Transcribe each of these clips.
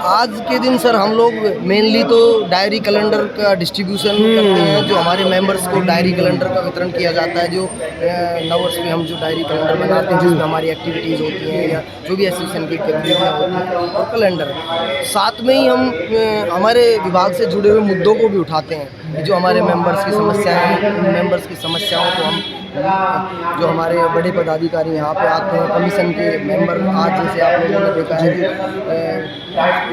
आज के दिन सर हम लोग मेनली तो डायरी कैलेंडर का डिस्ट्रीब्यूशन करते हैं। जो हमारे मेंबर्स को डायरी कैलेंडर का वितरण किया जाता है। जो नववर्ष में हम जो डायरी कैलेंडर बनाते हैं जिसमें हमारी एक्टिविटीज़ होती हैं या जो भी एसोसिएशन की गतिविधियाँ होती हैं और कैलेंडर, साथ में ही हम हमारे विभाग से जुड़े हुए मुद्दों को भी उठाते हैं। जो हमारे मेंबर्स की समस्याएं हैं, उन मेंबर्स की समस्याओं को हम, जो हमारे बड़े पदाधिकारी यहाँ पे आते हैं, कमीशन के मेंबर, आज जैसे आप लोगों ने देखा है कि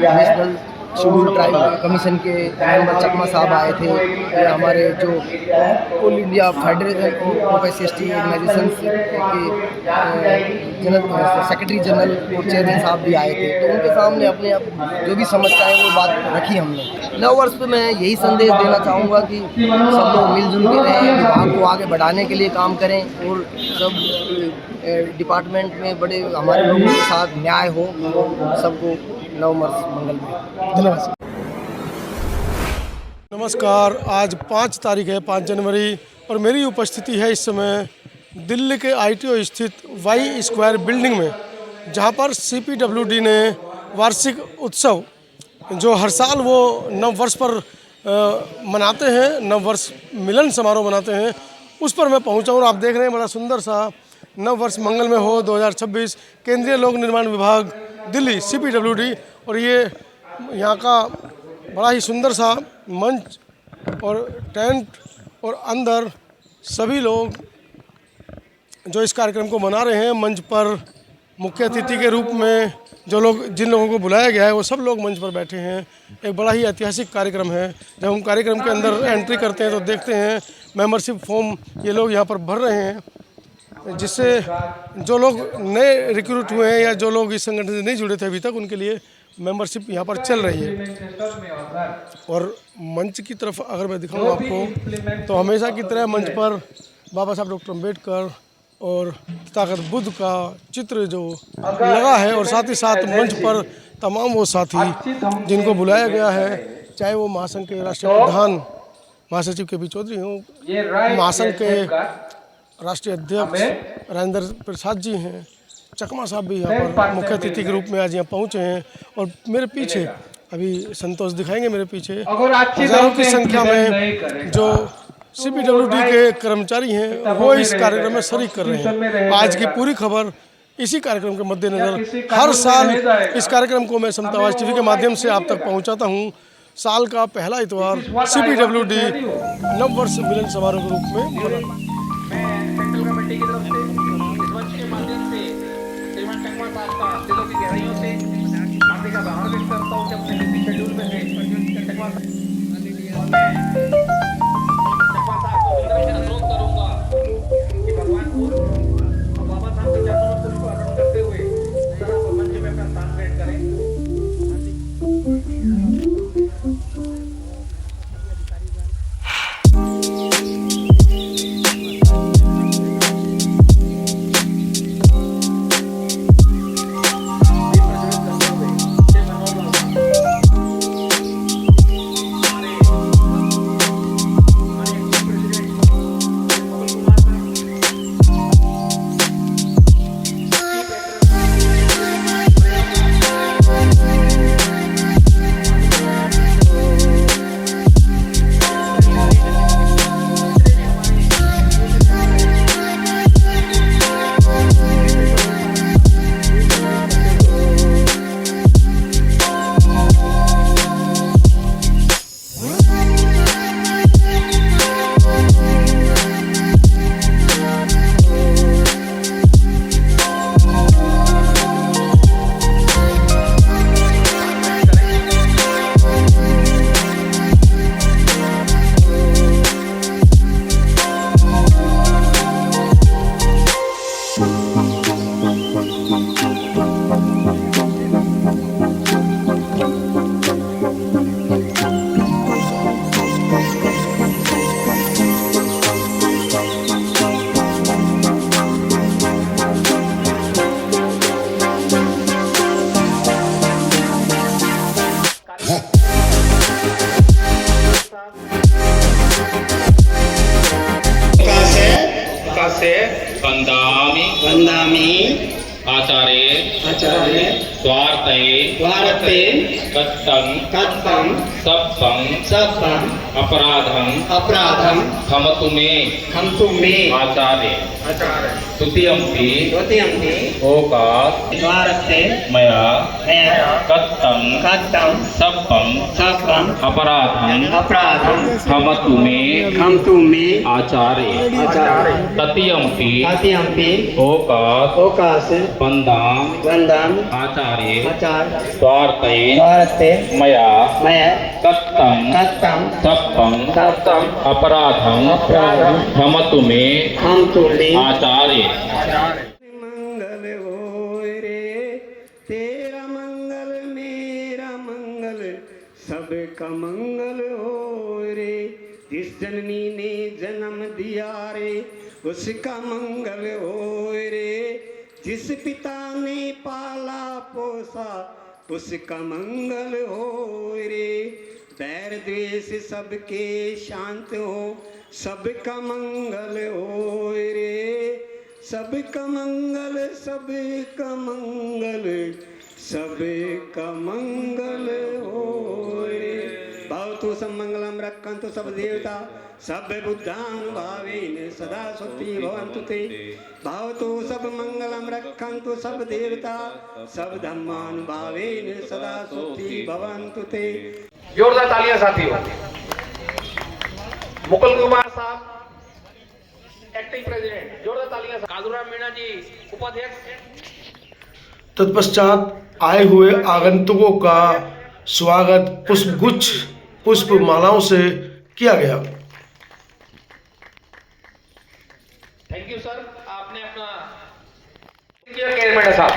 नेशनल शेड्यूल ट्राइब कमीशन के मेंबर चकमा साहब आए थे, या हमारे जो all India federation of SC. Organisations के सेक्रेटरी जनरल और चेयरमैन साहब भी आए थे। तो उनके सामने अपने जो भी समस्याएं वो बात रखी हमने। नव वर्ष पे मैं यही संदेश देना चाहूँगा कि सब लोग मिलजुल के रहें, विभाग को आगे बढ़ाने के लिए काम करें और सब डिपार्टमेंट में बड़े हमारे लोगों के साथ न्याय हो। सबको नव वर्ष मंगलमय। धन्यवाद। नमस्कार, आज 5 तारीख है, 5 जनवरी, और मेरी उपस्थिति है इस समय दिल्ली के ITO स्थित वाई स्क्वायर बिल्डिंग में, जहां पर CPWD ने वार्षिक उत्सव जो हर साल वो नव वर्ष पर मनाते हैं, नव वर्ष मिलन समारोह मनाते हैं, उस पर मैं पहुंचा और आप देख रहे हैं बड़ा सुंदर सा नव वर्ष मंगलमय हो 2026 केंद्रीय लोक निर्माण विभाग दिल्ली CPWD। और ये यहाँ का बड़ा ही सुंदर सा मंच और टेंट, और अंदर सभी लोग जो इस कार्यक्रम को मना रहे हैं, मंच पर मुख्य अतिथि के रूप में जिन लोगों को बुलाया गया है वो सब लोग मंच पर बैठे हैं। एक बड़ा ही ऐतिहासिक कार्यक्रम है। जब हम कार्यक्रम के अंदर एंट्री करते हैं तो देखते हैं मेंबरशिप फॉर्म ये लोग यहाँ पर भर रहे हैं, जिससे जो लोग नए रिक्रूट हुए हैं या जो लोग इस संगठन से नहीं जुड़े थे अभी तक, उनके लिए मेंबरशिप यहाँ पर चल रही है। और मंच की तरफ अगर मैं दिखाऊँ आपको, तो हमेशा की तरह मंच पर बाबा साहब डॉक्टर अम्बेडकर और ताकत बुद्ध का चित्र जो लगा है, और साथ ही साथ मंच पर तमाम वो साथी जिनको बुलाया गया है, चाहे वो महासंघ के राष्ट्रीय प्रधान महासचिव के पी चौधरी हों, महासंघ के राष्ट्रीय अध्यक्ष राजेंद्र प्रसाद जी हैं, चकमा साहब भी यहाँ पर मुख्य अतिथि के रूप में आज यहाँ पहुँचे हैं। और मेरे पीछे अभी संतोष दिखाएंगे, मेरे पीछे हजारों की संख्या में जो CPWD के कर्मचारी हैं वो इस कार्यक्रम में शरीक कर रहे हैं। आज की पूरी खबर इसी कार्यक्रम के मद्देनजर हर साल इस कार्यक्रम को मैं समतावाज TV के माध्यम से आप तक पहुंचाता हूं। साल का पहला इतवार CPWD नव वर्ष मिलन समारोह के रूप में मनाता है। सेंट्रल कमेटी की तरफ से इस मंच के माध्यम से श्रीमान चकमा साहब का दिलों की गहराइयों से हार्दिक आभार व्यक्त करता हूं कि अपने बिजी शेड्यूल में से चकमा साहब अनुरोध करूंगा कि भगवान को और बाबा साहब के चरणों में पुष्प अर्पण करते हुए जरा मंच में अपना स्थान ग्रहण करें। वंदामि आचार्य स्वार्थये भारते कत्तं कत्तं सप्पं सप्पं अपराधं अपराधं क्षमतु मे क्षमतु मे आचार्य तुतीयंपि द्वितीयंपि ओकात् भारते मया मया कत्तं कत्तं सप्पं सप्पं अपराधं अपराधं क्षमतु मे क्षमतु मे आचार्य आचार्य ततीयंपि द्वितीयंपि ओकात् ओकास बन्धां वंदम आचार्य आचार्य स्वार्थये भारते मया मया कत्तं कत्तं सप्पं सप्पं अपराधं अपराधं क्षमतु मे क्षमतु मे आचार्य मंगल होय रे तेरा मंगल मेरा मंगल सबका मंगल होय रे जिस जननी ने जन्म दिया रे उसका मंगल होय रे जिस पिता ने पाला पोसा उसका मंगल होय रे बैर द्वेष सबके शांत हो सबका मंगल होय रे सबका मंगल सबका मंगल सबका मंगल होय रे भवतु सब मंगलम रक्षन्तु सब देवता सब बुद्धानुभावेन सदा सुखी भवन्तु ते भवतु सब मंगलम रक्षन्तु सब देवता सब धर्मानुभावेन सदा सुखी भवन्तु ते। जोरदार तालियां साथियों। मुकुल कुमार साहब एक्टिंग प्रेसिडेंट, जोरदार तालियां। कादूराम मीणा जी उपाध्यक्ष। तत्पश्चात आए हुए आगंतुकों का स्वागत पुष्पगुच्छ पुष्प मालाओं से किया गया। थैंक यू सर, आपने अपना चेयरमैन साहब,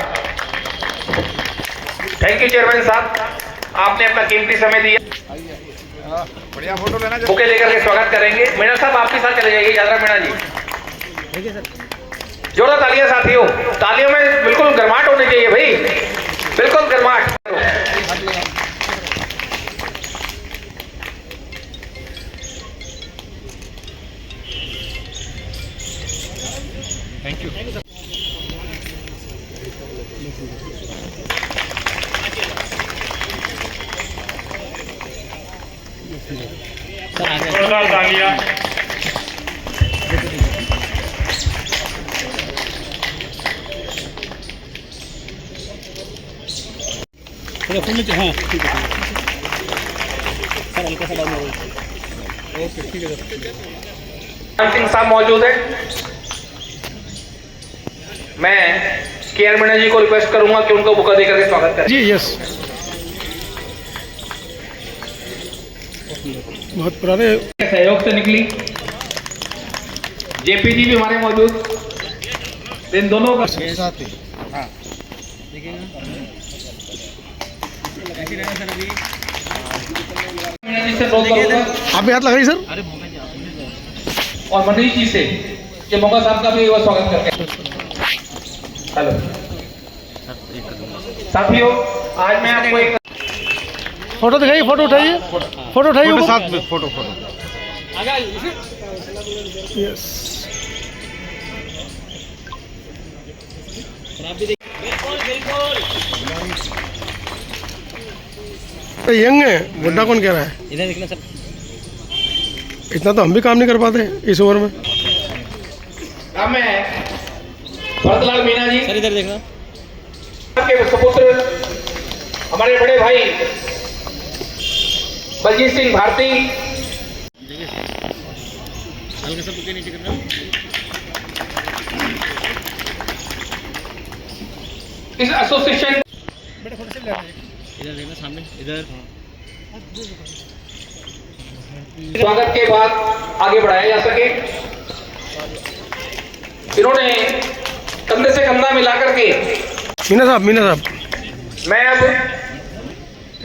थैंक यू चेयरमैन साहब, आपने अपना कीमती समय दिया। बढ़िया फोटो लेना, बुके लेकर के स्वागत करेंगे। मीणा साहब आप भी साथ चले जाइए। यादव मीणा जी, जोरदार तालियां साथियों। तालियों में बिल्कुल गर्माहट होनी चाहिए भाई, बिल्कुल गर्माहट। Thank you. जोरदार तालियां। सिंह साहब मौजूद है। मैं केआर मीणा जी को रिक्वेस्ट करूंगा कि उनको बुका देकर के स्वागत करें। जी यस, बहुत पुराने सहयोग से निकली। जेपी जी भी हमारे मौजूद। इन दोनों का आप भी हाथ लगाइए सर। और मनीष जी से कि मोगा साहब का भी स्वागत करते हैं। हेलो साथियों, आज मैं आपको एक फोटो दिखाइए, फोटो उठाइए, फोटो उठाइए साथ में, फोटो यस। यंग है, बुड्ढा कौन कह रहा है? इधर देखना सर। इतना तो हम भी काम नहीं कर पाते इस उम्र में। अब मैं भरतलाल मीणा जी, सर इधर देखना, के सुपुत्र हमारे बड़े भाई बलजीत सिंह भारती, हल्का सा बुके नीचे करना। इस एसोसिएशन इधर देखना सामने, इधर स्वागत के बाद आगे बढ़ाया जा सके, इन्होंने कंधे से कंधा मिलाकर के मीना साहब मैं अब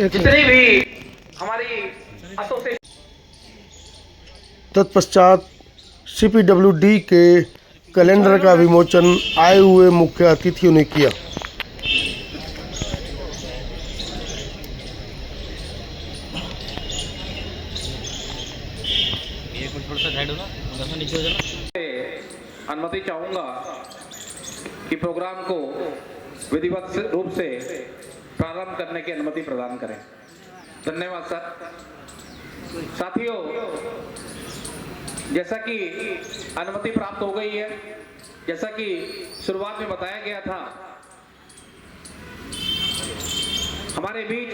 जितनी भी हमारी एसोसिएशन। तत्पश्चात CPWD के कैलेंडर का विमोचन आए हुए मुख्य अतिथियों ने किया। अनुमति चाहूंगा कि प्रोग्राम को विधिवत रूप से प्रारंभ करने की अनुमति प्रदान करें। धन्यवाद सर। साथियों, जैसा कि अनुमति प्राप्त हो गई है, जैसा कि शुरुआत में बताया गया था, हमारे बीच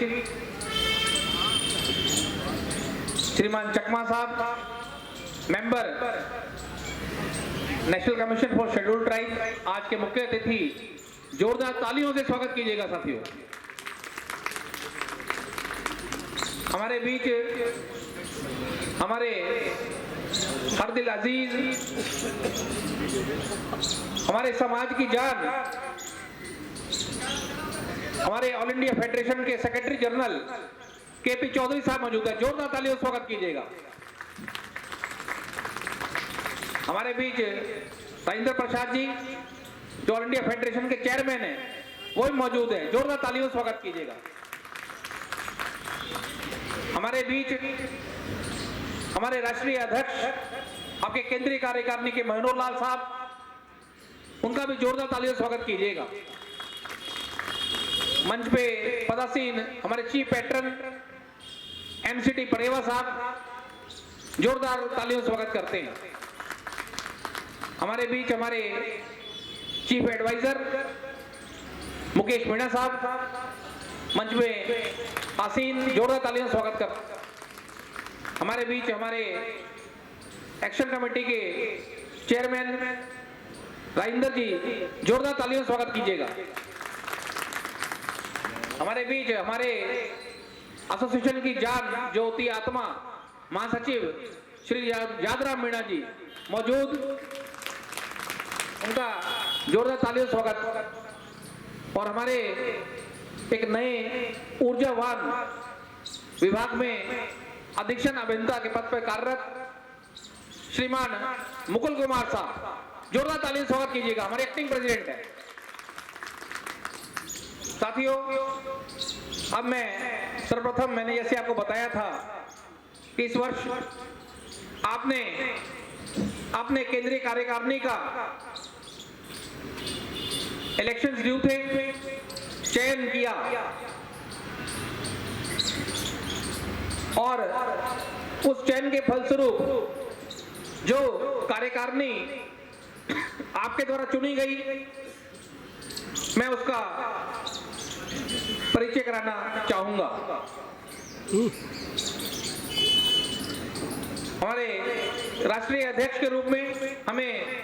श्रीमान चकमा साहब, member national commission for scheduled tribe, आज के मुख्य अतिथि, जोरदार तालियों से स्वागत कीजिएगा साथियों। हमारे बीच हमारे हरदिल अजीज, हमारे समाज की जान, हमारे ऑल इंडिया फेडरेशन के सेक्रेटरी जनरल केपी चौधरी साहब मौजूद है। जोरदार तालियों से स्वागत कीजिएगा। हमारे बीच राजेंद्र प्रसाद जी, जो ऑल इंडिया फेडरेशन के चेयरमैन हैं, वो भी मौजूद है। जोरदार तालियों से स्वागत कीजिएगा। हमारे बीच हमारे राष्ट्रीय अध्यक्ष, आपके केंद्रीय कार्यकारिणी के मनोहर लाल साहब, उनका भी जोरदार तालियों से स्वागत कीजिएगा। मंच पे पदासीन हमारे चीफ पैट्रन एमसीटी परेवा साहब, जोरदार तालियों से स्वागत करते हैं। हमारे बीच हमारे चीफ एडवाइजर मुकेश मीणा साहब, मंच में आसीन, जोरदार तालियों से स्वागत करते हैं। हमारे बीच हमारे एक्शन कमेटी के चेयरमैन राजेंद्र जी, जोरदार तालियों से स्वागत कीजिएगा। हमारे बीच हमारे एसोसिएशन की जान, ज्योति आत्मा, महासचिव श्री यादराम मीणा जी मौजूद, उनका जोरदार तालियों से स्वागत। और हमारे एक नए ऊर्जावान विभाग में अधीक्षण अभियंता के पद पर कार्यरत श्रीमान मुकुल कुमार साहब, जोरदार तालियों से स्वागत कीजिएगा। हमारे एक्टिंग प्रेसिडेंट है। साथियों, अब मैं सर्वप्रथम, मैंने जैसे आपको बताया था कि इस वर्ष आपने केंद्रीय कार्यकारिणी का इलेक्शंस ड्यू थे, चयन किया और उस चयन के फलस्वरूप जो कार्यकारिणी आपके द्वारा चुनी गई, मैं उसका परिचय कराना चाहूंगा। हमारे राष्ट्रीय अध्यक्ष के रूप में हमें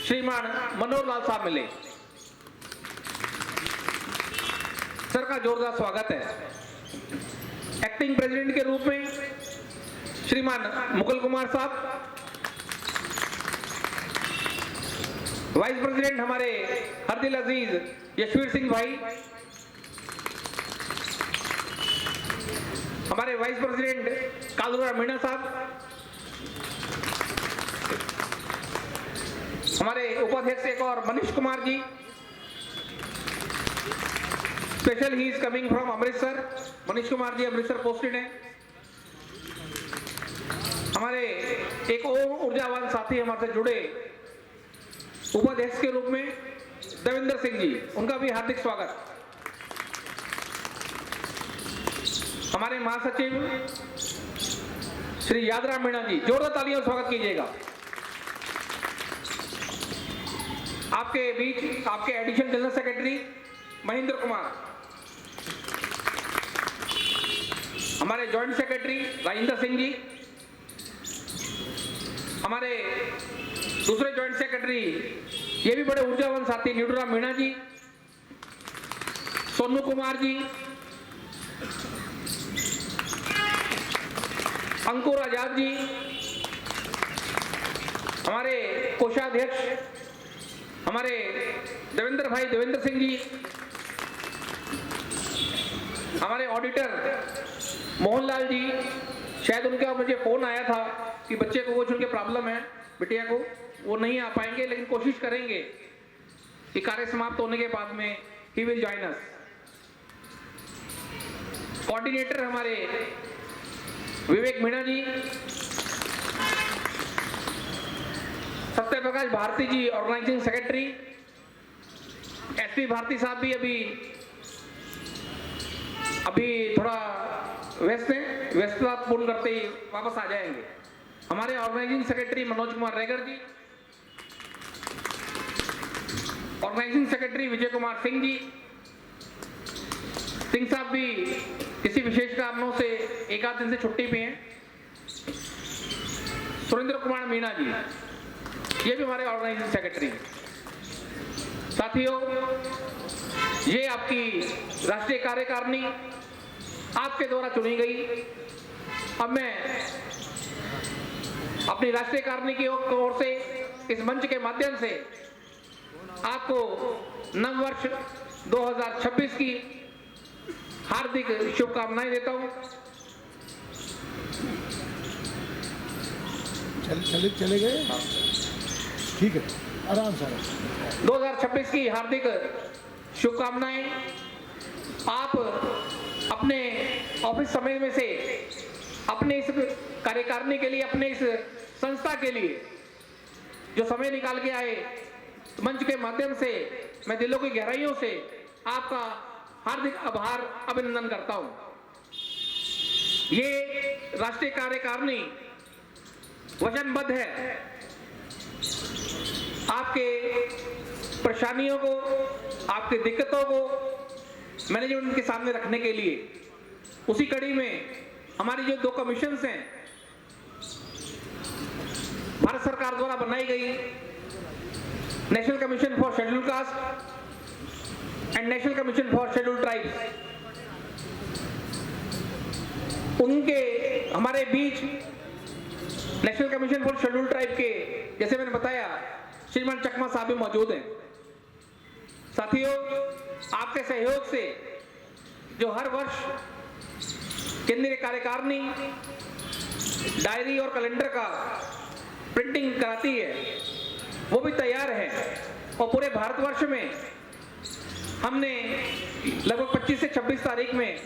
श्रीमान मनोहर लाल साहब मिले। सर का जोरदार स्वागत है। एक्टिंग प्रेसिडेंट के रूप में श्रीमान मुकुल कुमार साहब, वाइस प्रेसिडेंट हमारे हरदिल अजीज यशवीर सिंह भाई, हमारे वाइस प्रेसिडेंट कालूराम मीणा साहब, हमारे उपाध्यक्ष एक और Manish Kumar ji, special he is coming from Amritsar, Manish Kumar ji Amritsar posted हैं। हमारे एक और ऊर्जावान साथी हमारे से जुड़े उपाध्यक्ष के रूप में देवेंद्र सिंह जी, उनका भी हार्दिक स्वागत। हमारे महासचिव श्री यादराम मीणा जी, जोरदार तालियों से स्वागत कीजिएगा। आपके बीच आपके additional general secretary Mahendra Kumar, हमारे जॉइंट सेक्रेटरी राजेंद्र सिंह जी, हमारे दूसरे जॉइंट सेक्रेटरी, ये भी बड़े ऊर्जावान साथी, न्यूडूराम मीणा जी, सोनू कुमार जी, अंकुर आजाद जी, हमारे कोषाध्यक्ष हमारे देवेंद्र सिंह जी, हमारे ऑडिटर मोहनलाल जी, शायद उनका मुझे फोन आया था कि बच्चे को कुछ उनके प्रॉब्लम है, बिटिया को, वो नहीं आ पाएंगे, लेकिन कोशिश करेंगे कि कार्य समाप्त होने के बाद में he will join us. Coordinator हमारे विवेक मीणा जी, सत्यप्रकाश भारती जी ऑर्गेनाइजिंग सेक्रेटरी, एसपी भारती साहब भी अभी अभी थोड़ा व्यस्त हैं, व्यस्तता पूर्ण करते ही वापस आ जाएंगे। हमारे ऑर्गेनाइजिंग सेक्रेटरी मनोज कुमार रेगर जी, ऑर्गेनाइजिंग सेक्रेटरी विजय कुमार सिंह जी, सिंह साहब भी किसी विशेष कारणों से एक आध दिन से छुट्टी पे हैं। सुरेंद्र कुमार मीणा जी, ये भी हमारे ऑर्गेनाइजिंग सेक्रेटरी। साथियों, ये आपकी राष्ट्रीय कार्यकारिणी आपके द्वारा चुनी गई। अब मैं अपनी राष्ट्रीय कार्यकारिणी की ओर से इस मंच के माध्यम से आपको नव वर्ष 2026 की हार्दिक शुभकामनाएं देता हूं। चले गए, ठीक है, आराम से। 2026 की हार्दिक शुभकामनाएं। आप अपने ऑफिस समय में से अपने इस कार्यकारिणी के लिए, अपने इस संस्था के लिए जो समय निकाल के आए, मंच के माध्यम से मैं दिलों की गहराइयों से आपका हार्दिक आभार अभिनंदन करता हूं। ये राष्ट्रीय कार्यकारिणी वचनबद्ध है आपके परेशानियों को, आपकी दिक्कतों को मैनेजमेंट के सामने रखने के लिए। उसी कड़ी में हमारी जो 2 कमीशंस हैं भारत सरकार द्वारा बनाई गई, national commission for schedule caste and national commission for schedule tribes, उनके हमारे बीच national commission for schedule tribe के, जैसे मैंने बताया, श्रीमान चकमा साहब भी मौजूद हैं। साथियों, आपके सहयोग से जो हर वर्ष केंद्रीय कार्यकारिणी डायरी और कैलेंडर का प्रिंटिंग कराती है, वो भी तैयार है। और पूरे भारतवर्ष में हमने लगभग 25 से 26 तारीख में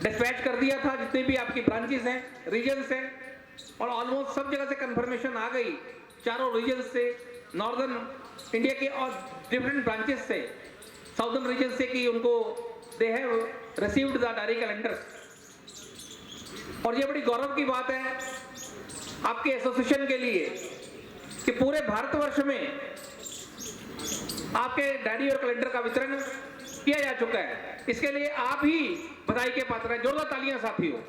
डिस्पैच कर दिया था, जितने भी आपकी ब्रांचेस हैं, रीजन्स हैं, और ऑलमोस्ट सब जगह से कंफर्मेशन आ गई, चारों रीजन्स से, नॉर्दर्न इंडिया के और डिफरेंट ब्रांचेस से, साउदर्न रीजन से, कि उनको they have received the diary calendar. और ये बड़ी गौरव की बात है आपके एसोसिएशन के लिए कि पूरे भारतवर्ष में आपके डायरी और कैलेंडर का वितरण किया जा चुका है। इसके लिए आप ही बधाई के पात्र हैं। जोरदार तालियां साथियों।